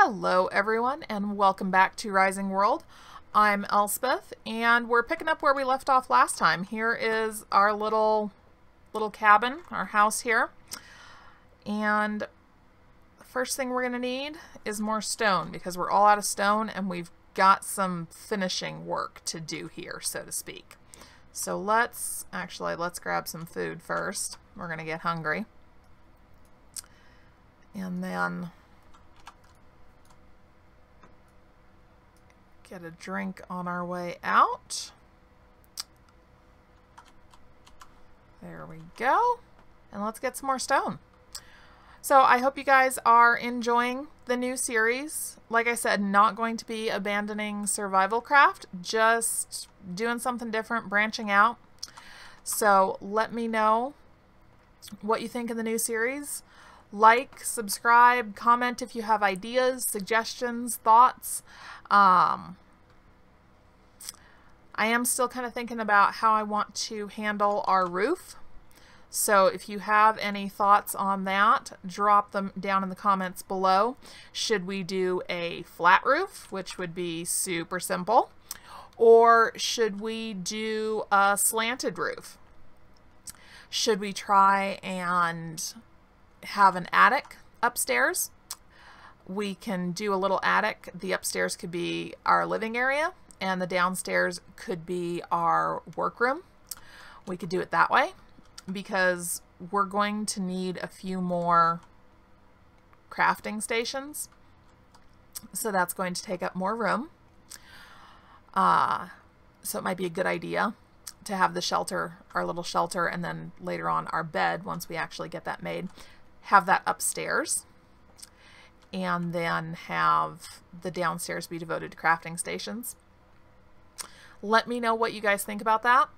Hello everyone and welcome back to Rising World. I'm Elspeth and we're picking up where we left off last time. Here is our little cabin, our house here. And the first thing we're going to need is more stone because we're all out of stone and we've got some finishing work to do here, so to speak. So let's grab some food first. We're going to get hungry. And then get a drink on our way out. There we go. And let's get some more stone. So I hope you guys are enjoying the new series. Like I said, not going to be abandoning survival craft, just doing something different, branching out. So let me know what you think of the new series. Like, subscribe, comment if you have ideas, suggestions, thoughts. I am still kind of thinking about how I want to handle our roof. So if you have any thoughts on that, drop them down in the comments below. Should we do a flat roof, which would be super simple? Or should we do a slanted roof? Should we try and have an attic upstairs? We can do a little attic. The upstairs could be our living area and the downstairs could be our workroom. We could do it that way because we're going to need a few more crafting stations. So that's going to take up more room. So it might be a good idea to have the shelter, our little shelter, and then later on our bed, once we actually get that made, have that upstairs. And then have the downstairs be devoted to crafting stations. Let me know what you guys think about that.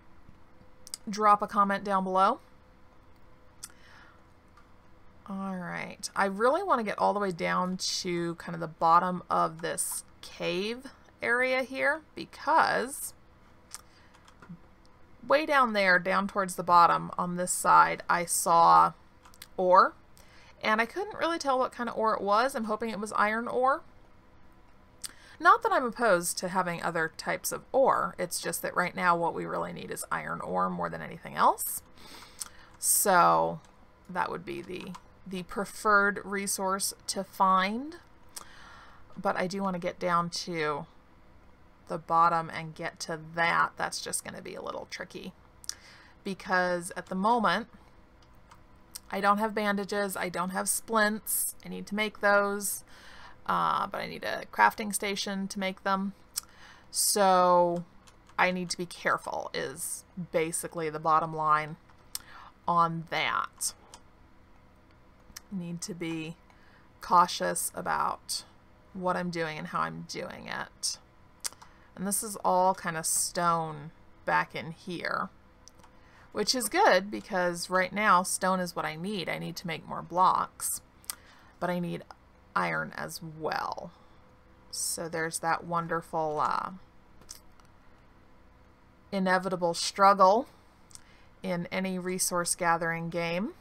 Drop a comment down below. Alright, I really want to get all the way down to kind of the bottom of this cave area here because way down there, down towards the bottom on this side, I saw ore. And I couldn't really tell what kind of ore it was. I'm hoping it was iron ore. Not that I'm opposed to having other types of ore. It's just that right now what we really need is iron ore more than anything else. So that would be the preferred resource to find. But I do want to get down to the bottom and get to that. That's just going to be a little tricky. Because at the moment, I don't have bandages, I don't have splints, I need to make those, but I need a crafting station to make them. So I need to be careful is basically the bottom line on that. Need to be cautious about what I'm doing and how I'm doing it. And this is all kind of stone back in here. Which is good because right now stone is what I need. I need to make more blocks, but I need iron as well. So there's that wonderful inevitable struggle in any resource gathering game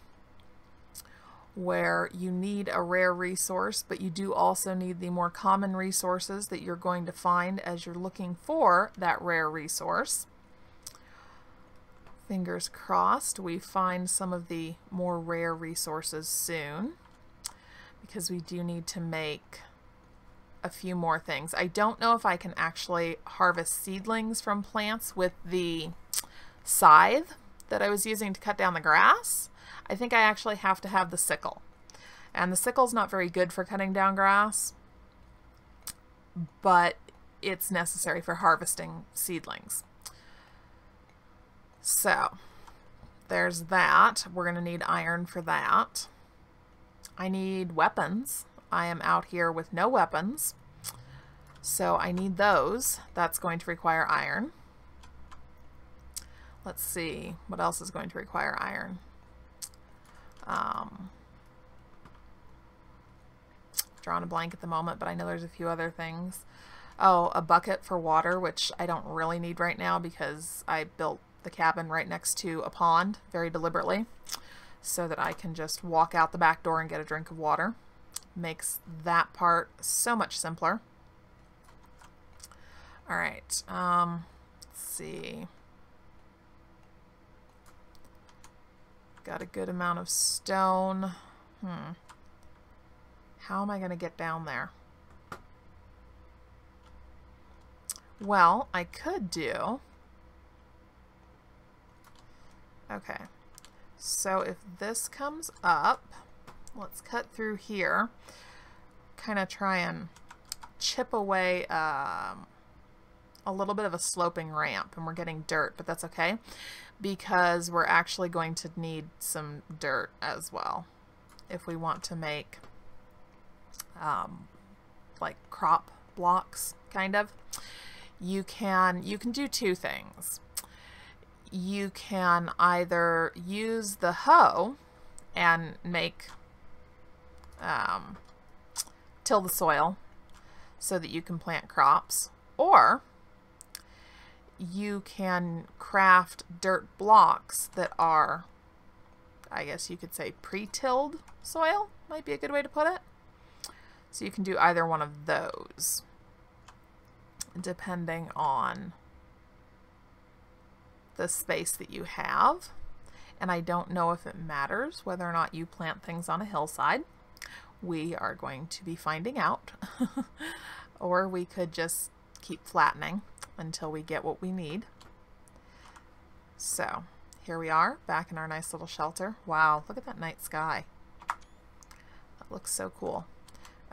where you need a rare resource, but you do also need the more common resources that you're going to find as you're looking for that rare resource. Fingers crossed we find some of the more rare resources soon because we do need to make a few more things. I don't know if I can actually harvest seedlings from plants with the scythe that I was using to cut down the grass. I think I actually have to have the sickle. And the sickle's not very good for cutting down grass, but it's necessary for harvesting seedlings. So there's that. We're going to need iron for that. I need weapons. I am out here with no weapons. So I need those. That's going to require iron. Let's see. What else is going to require iron? Drawing a blank at the moment, but I know there's a few other things. Oh, a bucket for water, which I don't really need right now because I built the cabin right next to a pond very deliberately so that I can just walk out the back door and get a drink of water. makes that part so much simpler. All right, let's see. Got a good amount of stone. How am I going to get down there? Well, I could do... Okay, so if this comes up, let's cut through here, kind of try and chip away a little bit of a sloping ramp, and we're getting dirt, but that's okay because we're actually going to need some dirt as well if we want to make like crop blocks, kind of. You can do two things. You can either use the hoe and make till the soil so that you can plant crops, or you can craft dirt blocks that are, I guess you could say, pre-tilled soil might be a good way to put it. So you can do either one of those depending on the space that you have. And I don't know if it matters whether or not you plant things on a hillside. We are going to be finding out. Or we could just keep flattening until we get what we need. So here we are back in our nice little shelter. Wow, look at that night sky. That looks so cool.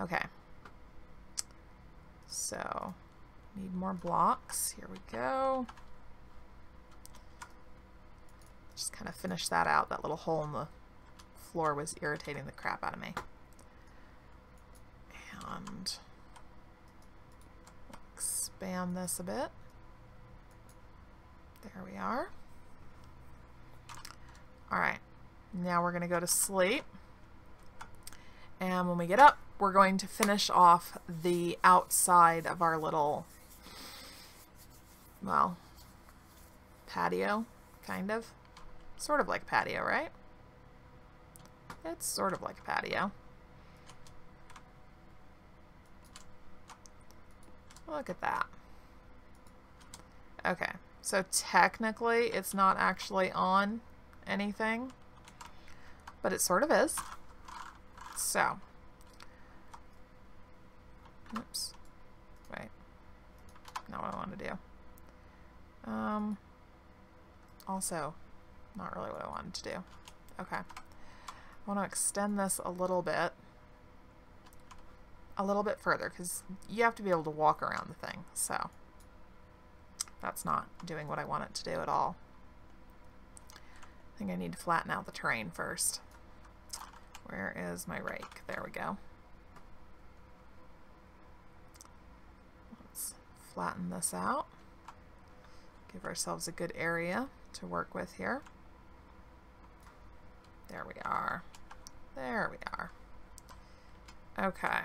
Okay, so need more blocks. Here we go. Just kind of finish that out. That little hole in the floor was irritating the crap out of me. And expand this a bit. There we are. All right, now we're going to go to sleep. And when we get up, we're going to finish off the outside of our little, well, patio, kind of. Sort of like patio, right? It's sort of like a patio. Look at that. Okay, so technically it's not actually on anything, but it sort of is. So, oops, wait, not what I want to do. Also, not really what I wanted to do. Okay, I want to extend this a little bit further because you have to be able to walk around the thing, so that's not doing what I want it to do at all. I think I need to flatten out the terrain first. Where is my rake? There we go. Let's flatten this out. Give ourselves a good area to work with here. There we are. There we are. Okay.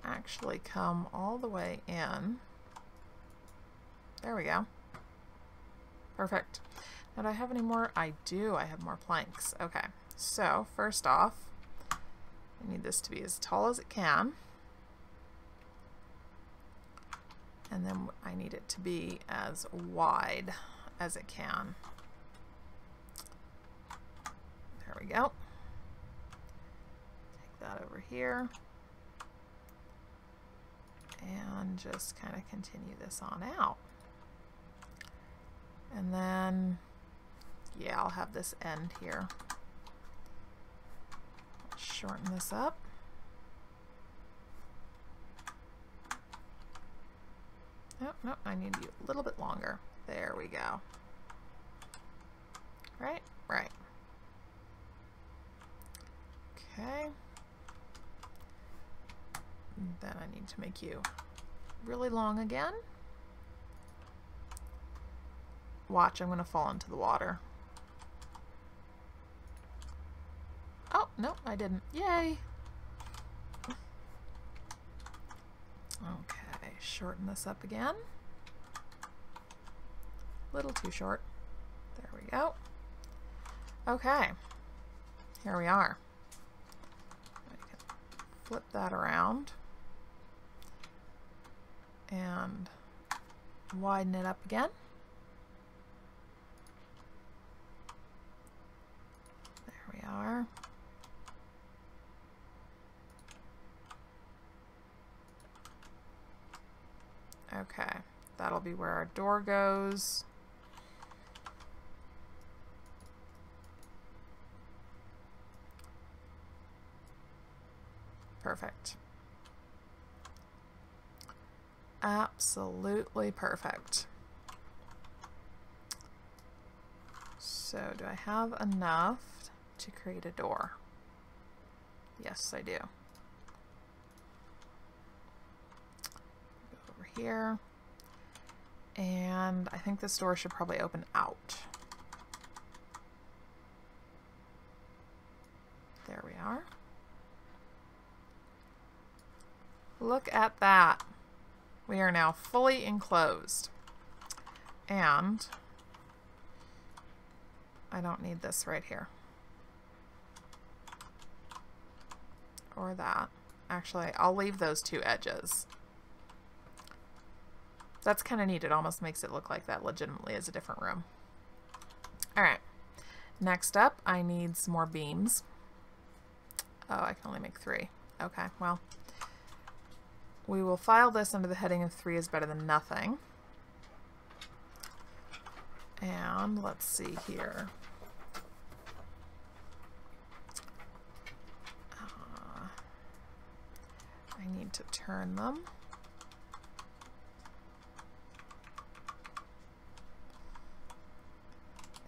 Actually come all the way in. There we go. Perfect. Now, do I have any more? I do. I have more planks. Okay. So, first off, I need this to be as tall as it can. And then I need it to be as wide as it can. There we go. Take that over here. And just kind of continue this on out. And then, yeah, I'll have this end here. Shorten this up. Nope, nope, I need you a little bit longer. There we go. Right, right. Okay. And then I need to make you really long again. Watch, I'm going to fall into the water. Oh, no, I didn't. Yay! Okay, shorten this up again. A little too short. There we go. Okay. here we are. I can flip that around and widen it up again. There we are. Okay, that'll be where our door goes. Perfect. Absolutely perfect. So, do I have enough to create a door? Yes, I do. Go over here. And I think this door should probably open out. There we are. Look at that. We are now fully enclosed. And I don't need this right here. Or that. Actually, I'll leave those two edges. That's kind of neat. It almost makes it look like that legitimately is a different room. Alright. Next up, I need some more beams. Oh, I can only make 3. Okay, well. We will file this under the heading of 3 is better than nothing. And let's see here. I need to turn them.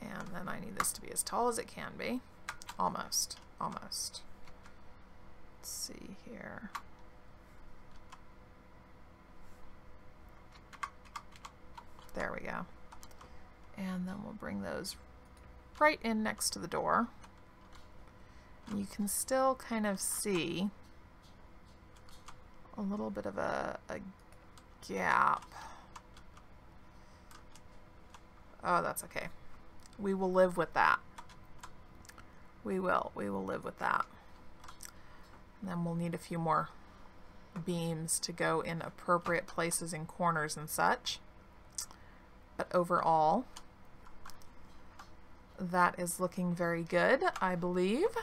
And then I need this to be as tall as it can be. Almost. Almost. Let's see here. There we go. And then we'll bring those right in next to the door. You can still kind of see a little bit of a gap. Oh, that's okay. We will live with that. We will live with that. And then we'll need a few more beams to go in appropriate places in corners and such. But overall, that is looking very good, I believe.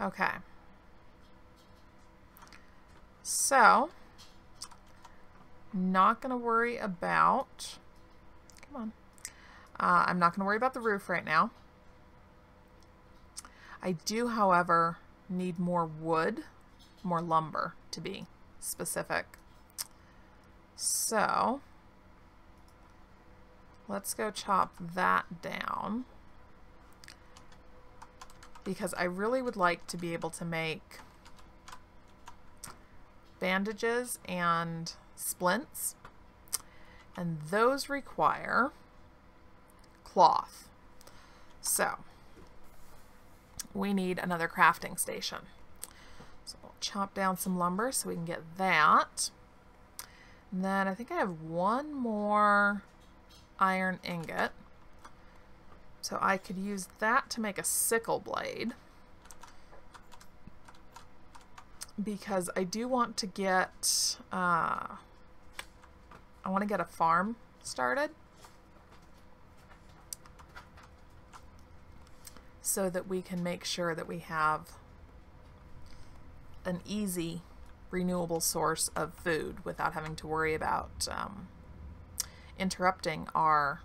Okay. So, not going to worry about, come on. I'm not going to worry about the roof right now. I do, however, need more wood, more lumber to be specific. So, let's go chop that down, because I really would like to be able to make bandages and splints, and those require cloth. So we need another crafting station. So we'll chop down some lumber so we can get that. And then I think I have one more iron ingot. So I could use that to make a sickle blade, because I do want to get, I want to get a farm started so that we can make sure that we have an easy renewable source of food without having to worry about interrupting our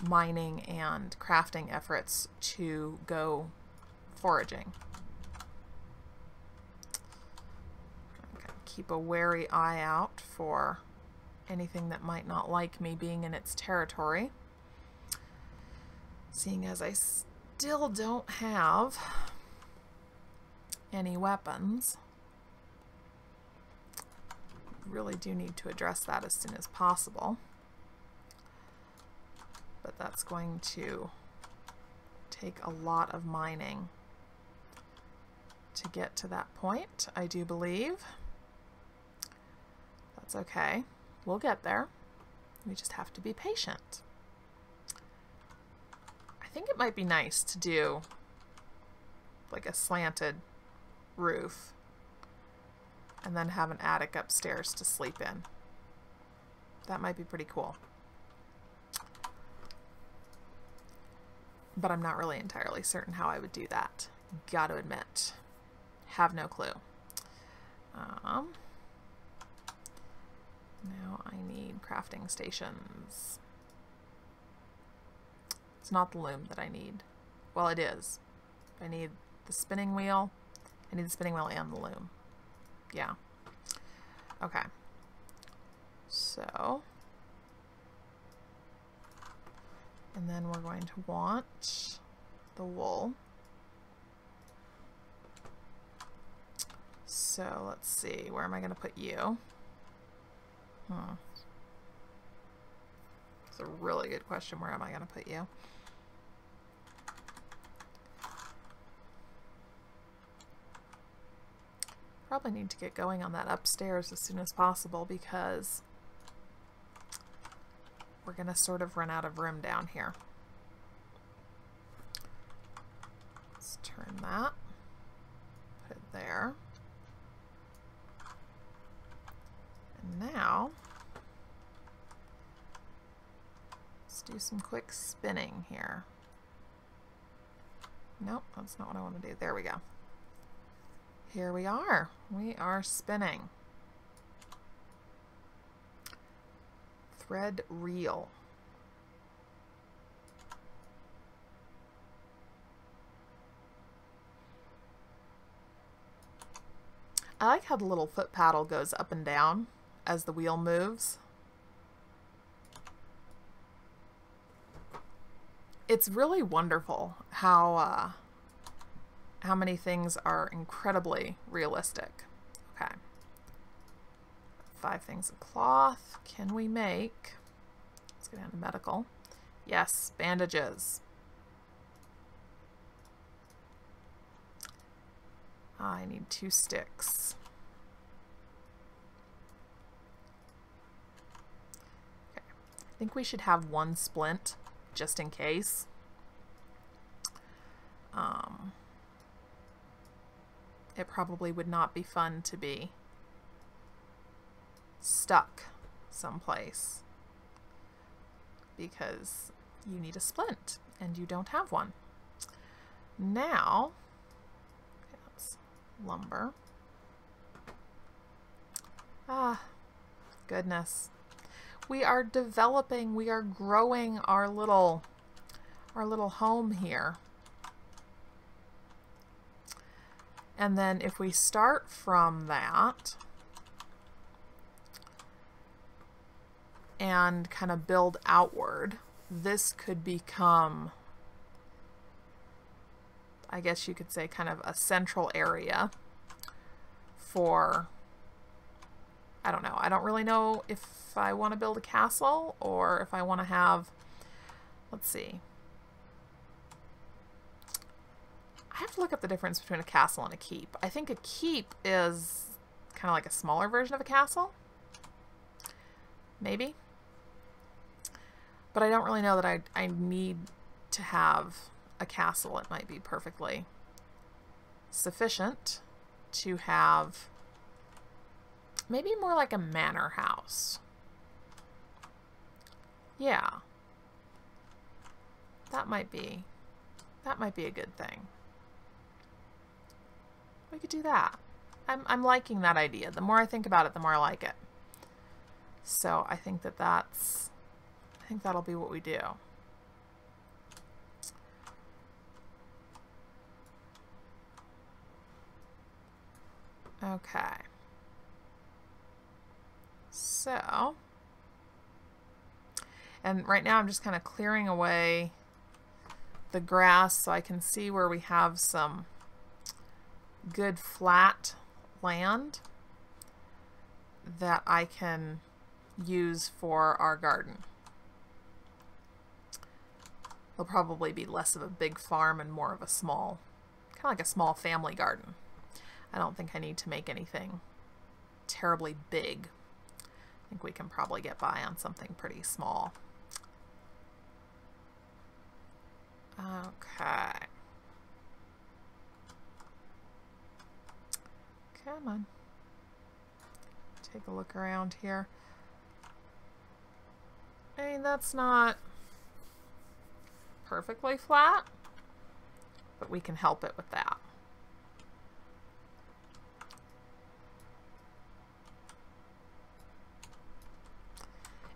mining and crafting efforts to go foraging. I'm going to keep a wary eye out for anything that might not like me being in its territory, seeing as I still don't have any weapons. Really do need to address that as soon as possible. But that's going to take a lot of mining to get to that point, I do believe. That's okay. We'll get there. We just have to be patient. I think it might be nice to do like a slanted roof, and then have an attic upstairs to sleep in. That might be pretty cool. But I'm not really entirely certain how I would do that. Gotta admit. Have no clue. Now I need crafting stations. It's not the loom that I need. Well, it is. I need the spinning wheel. I need the spinning wheel and the loom. Yeah. Okay. So, and then we're going to want the wool. So let's see, where am I going to put you? It's a really good question. Where am I going to put you? Probably need to get going on that upstairs as soon as possible because we're going to sort of run out of room down here. Let's turn that, put it there. And now, let's do some quick spinning here. Nope, that's not what I want to do. There we go. Here we are. We are spinning. Thread reel. I like how the little foot paddle goes up and down as the wheel moves. It's really wonderful how many things are incredibly realistic. Okay. 5 things of cloth. Can we make, let's go down to medical. Yes, bandages. I need 2 sticks. Okay. I think we should have 1 splint just in case. It probably would not be fun to be stuck someplace because you need a splint and you don't have one. Now, okay, that's lumber. Ah, goodness. We are developing, we are growing our little home here. And then if we start from that and kind of build outward, this could become, I guess you could say, kind of a central area for, I don't know. I don't really know if I want to build a castle or if I want to have, let's see. I have to look up the difference between a castle and a keep. I think a keep is kind of like a smaller version of a castle. Maybe. But I don't really know that I need to have a castle. It might be perfectly sufficient to have maybe more like a manor house. Yeah. That might be a good thing. We could do that. I'm liking that idea. The more I think about it, the more I like it. So I think that'll be what we do. Okay. So, and right now I'm just kind of clearing away the grass so I can see where we have some good flat land that I can use for our garden. It'll probably be less of a big farm and more of a small, kind of like a small family garden. I don't think I need to make anything terribly big. I think we can probably get by on something pretty small. Okay. Come on. Take a look around here. I mean, that's not perfectly flat, but we can help it with that.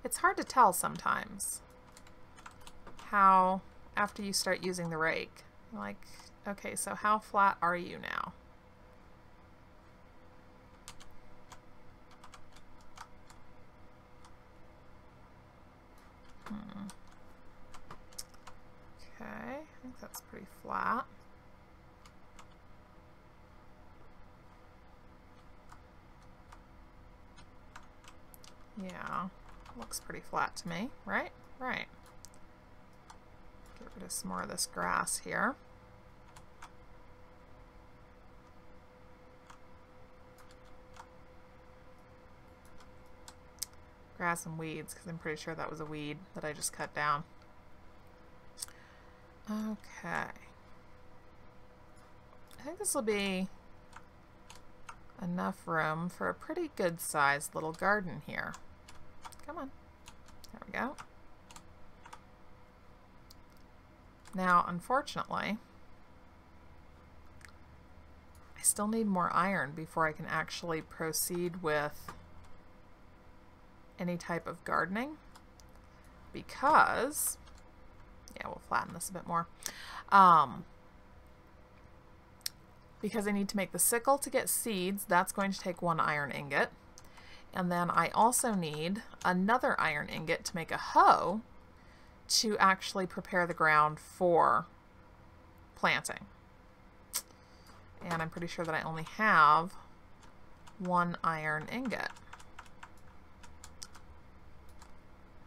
It's hard to tell sometimes how, after you start using the rake, like, okay, so how flat are you now? Okay, I think that's pretty flat. Yeah, looks pretty flat to me, right? Right. Get rid of some more of this grass here. Grass and weeds, because I'm pretty sure that was a weed that I just cut down. Okay. I think this will be enough room for a pretty good sized little garden here. Come on. There we go. Now, unfortunately, I still need more iron before I can actually proceed with any type of gardening, because, yeah, we'll flatten this a bit more, because I need to make the sickle to get seeds. That's going to take 1 iron ingot, and then I also need another iron ingot to make a hoe to actually prepare the ground for planting. And I'm pretty sure that I only have 1 iron ingot.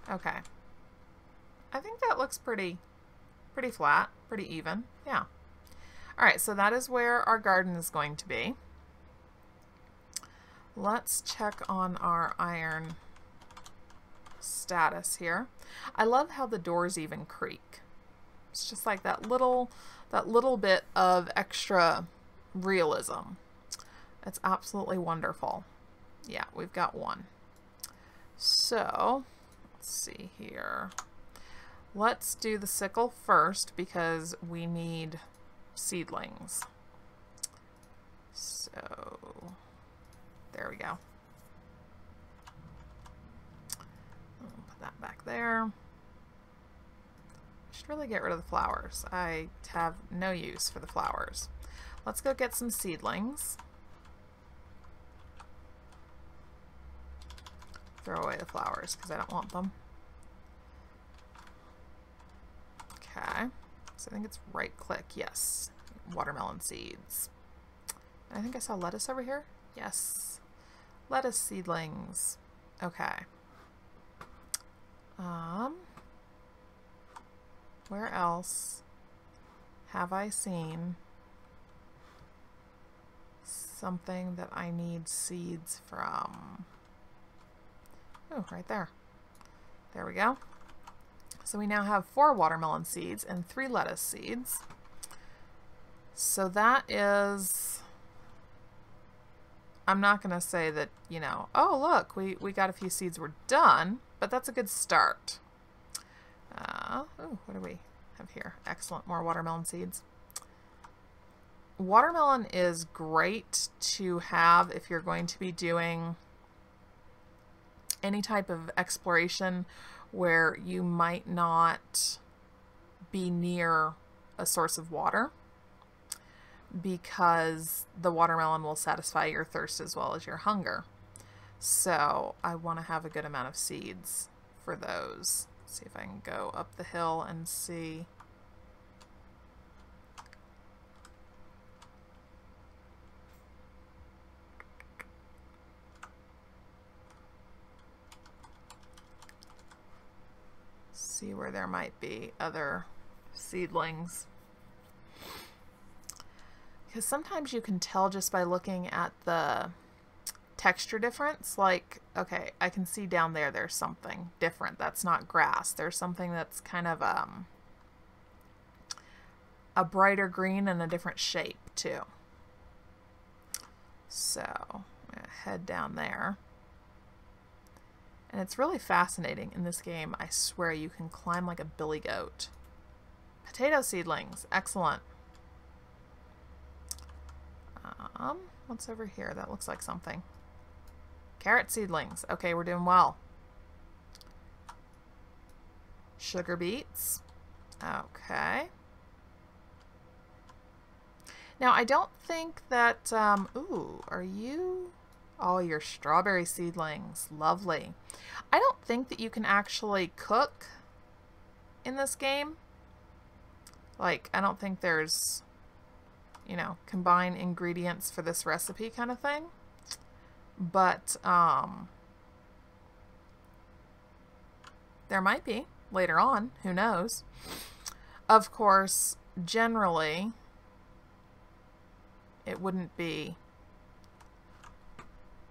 Okay. I think that looks pretty flat, pretty even. Yeah. All right, so that is where our garden is going to be. Let's check on our iron status here. I love how the doors even creak. It's just like that little bit of extra realism. It's absolutely wonderful. Yeah, we've got 1. So, let's see here. Let's do the sickle first because we need seedlings. So, there we go. Put that back there. Should really get rid of the flowers. I have no use for the flowers. Let's go get some seedlings. Throw away the flowers because I don't want them. Okay, so I think it's right click, yes. Watermelon seeds. I think I saw lettuce over here. Yes, lettuce seedlings. Okay. Where else have I seen something that I need seeds from? Oh, right there. There we go. So we now have 4 watermelon seeds and 3 lettuce seeds. So that is, I'm not going to say that, you know, oh look, we got a few seeds, we're done, but that's a good start. Oh, what do we have here? Excellent, more watermelon seeds. Watermelon is great to have if you're going to be doing any type of exploration where you might not be near a source of water, because the watermelon will satisfy your thirst as well as your hunger. So I want to have a good amount of seeds for those. Let's see if I can go up the hill and see. See where there might be other seedlings. Because sometimes you can tell just by looking at the texture difference, like, okay, I can see down there there's something different. That's not grass. There's something that's kind of a brighter green and a different shape too. So I'm gonna head down there. And it's really fascinating in this game. I swear you can climb like a billy goat. Potato seedlings. Excellent. What's over here? That looks like something. Carrot seedlings. Okay, we're doing well. Sugar beets. Okay. Now, I don't think that... ooh, are you... Oh, you're strawberry seedlings. Lovely. I don't think that you can actually cook in this game. Like, I don't think there's, you know, combine ingredients for this recipe kind of thing. But, there might be later on. Who knows? Of course, generally, it wouldn't be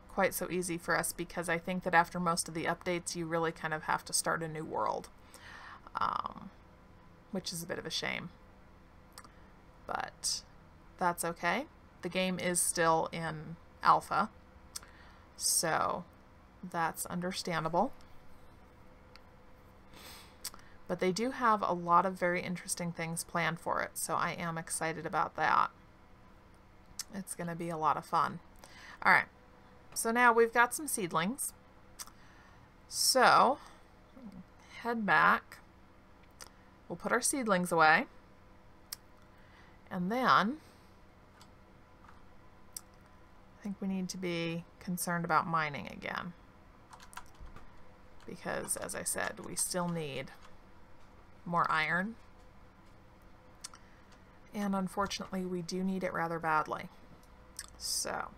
quite so easy for us because I think that after most of the updates, you really kind of have to start a new world, which is a bit of a shame. But that's okay. The game is still in alpha, so that's understandable. But they do have a lot of very interesting things planned for it, so I am excited about that. It's going to be a lot of fun. All right, so now we've got some seedlings. So, head back. We'll put our seedlings away. And then, I think we need to be concerned about mining again. Because, as I said, we still need more iron. And unfortunately, we do need it rather badly. So,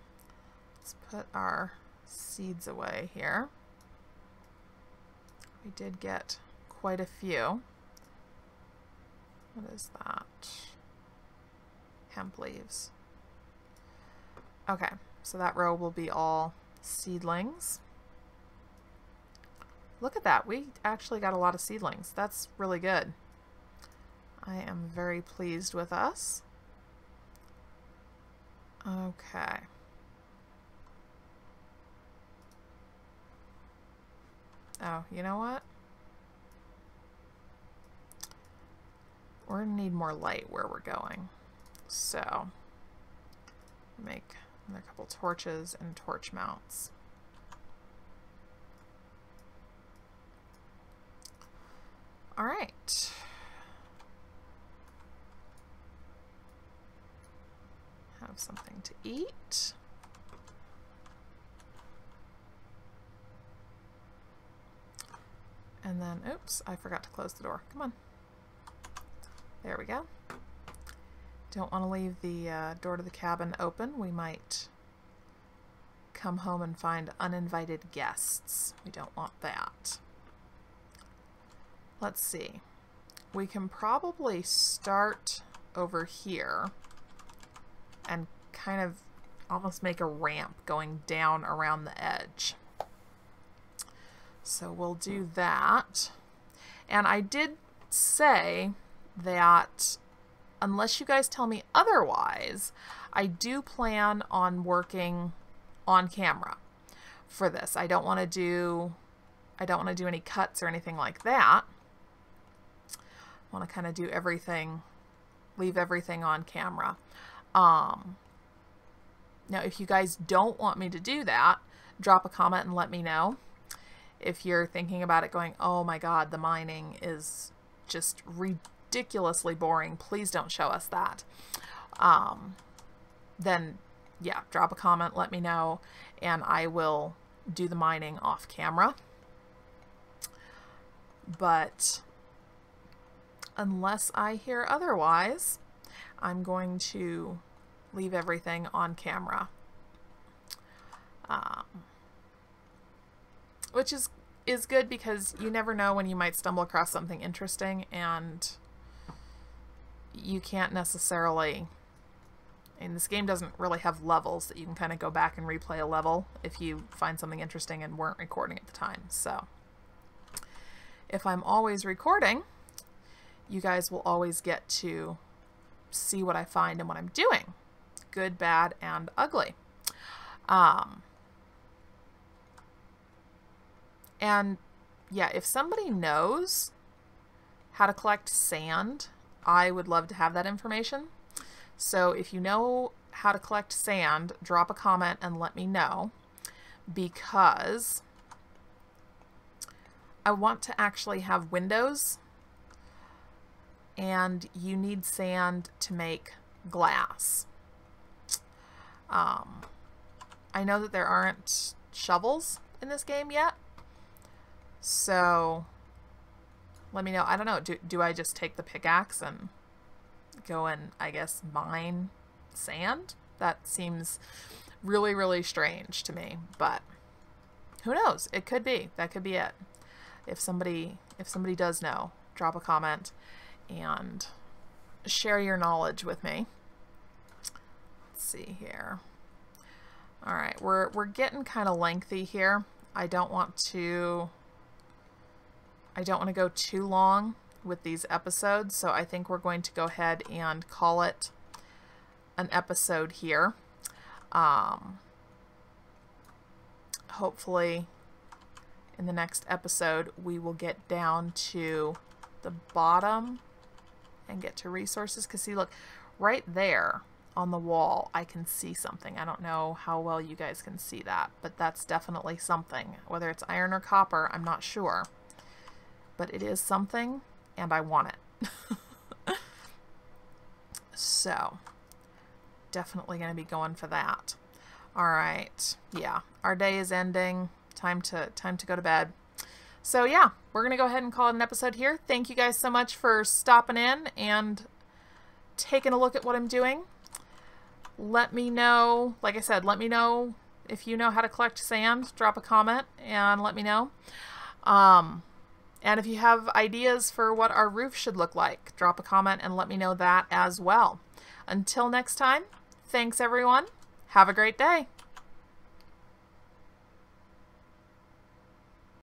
let's put our seeds away here. We did get quite a few. What is that? Hemp leaves. Okay, so that row will be all seedlings. Look at that. We actually got a lot of seedlings. That's really good. I am very pleased with us. Okay. Oh, you know what? We're going to need more light where we're going. So, make another couple torches and torch mounts. All right. Have something to eat. And then, oops, I forgot to close the door. Come on. There we go. Don't want to leave the door to the cabin open. We might come home and find uninvited guests. We don't want that. Let's see. We can probably start over here and kind of almost make a ramp going down around the edge. So we'll do that. And I did say that unless you guys tell me otherwise, I do plan on working on camera for this. I don't want to do any cuts or anything like that. I want to kind of do everything, leave everything on camera. Now, if you guys don't want me to do that, drop a comment and let me know. If you're thinking about it going, oh my God, the mining is just ridiculously boring, please don't show us that. Then, yeah, drop a comment, let me know, and I will do the mining off camera. But unless I hear otherwise, I'm going to leave everything on camera. Which is good because you never know when you might stumble across something interesting, and you can't necessarily, and this game doesn't really have levels that you can kind of go back and replay a level if you find something interesting and weren't recording at the time. So if I'm always recording, you guys will always get to see what I find and what I'm doing. Good, bad, and ugly. And yeah, if somebody knows how to collect sand, I would love to have that information. So if you know how to collect sand, drop a comment and let me know, because I want to actually have windows, and you need sand to make glass. I know that there aren't shovels in this game yet, so let me know. I don't know, do I just take the pickaxe and go and, I guess, mine sand? That seems really, really strange to me, but who knows? It could be. That could be it. If somebody does know, drop a comment and share your knowledge with me. Let's see here. All right, we're getting kind of lengthy here. I don't want to go too long with these episodes, so I think we're going to go ahead and call it an episode here. Hopefully in the next episode we will get down to the bottom and get to resources, because see, look, right there on the wall I can see something. I don't know how well you guys can see that, but that's definitely something. Whether it's iron or copper, I'm not sure, but it is something and I want it. So definitely going to be going for that. All right, yeah, our day is ending. Time to go to bed. So yeah, we're gonna go ahead and call it an episode here. Thank you guys so much for stopping in and taking a look at what I'm doing. Let me know, like I said, let me know if you know how to collect sand. Drop a comment and let me know. And if you have ideas for what our roof should look like, drop a comment and let me know that as well. Until next time, thanks everyone. Have a great day.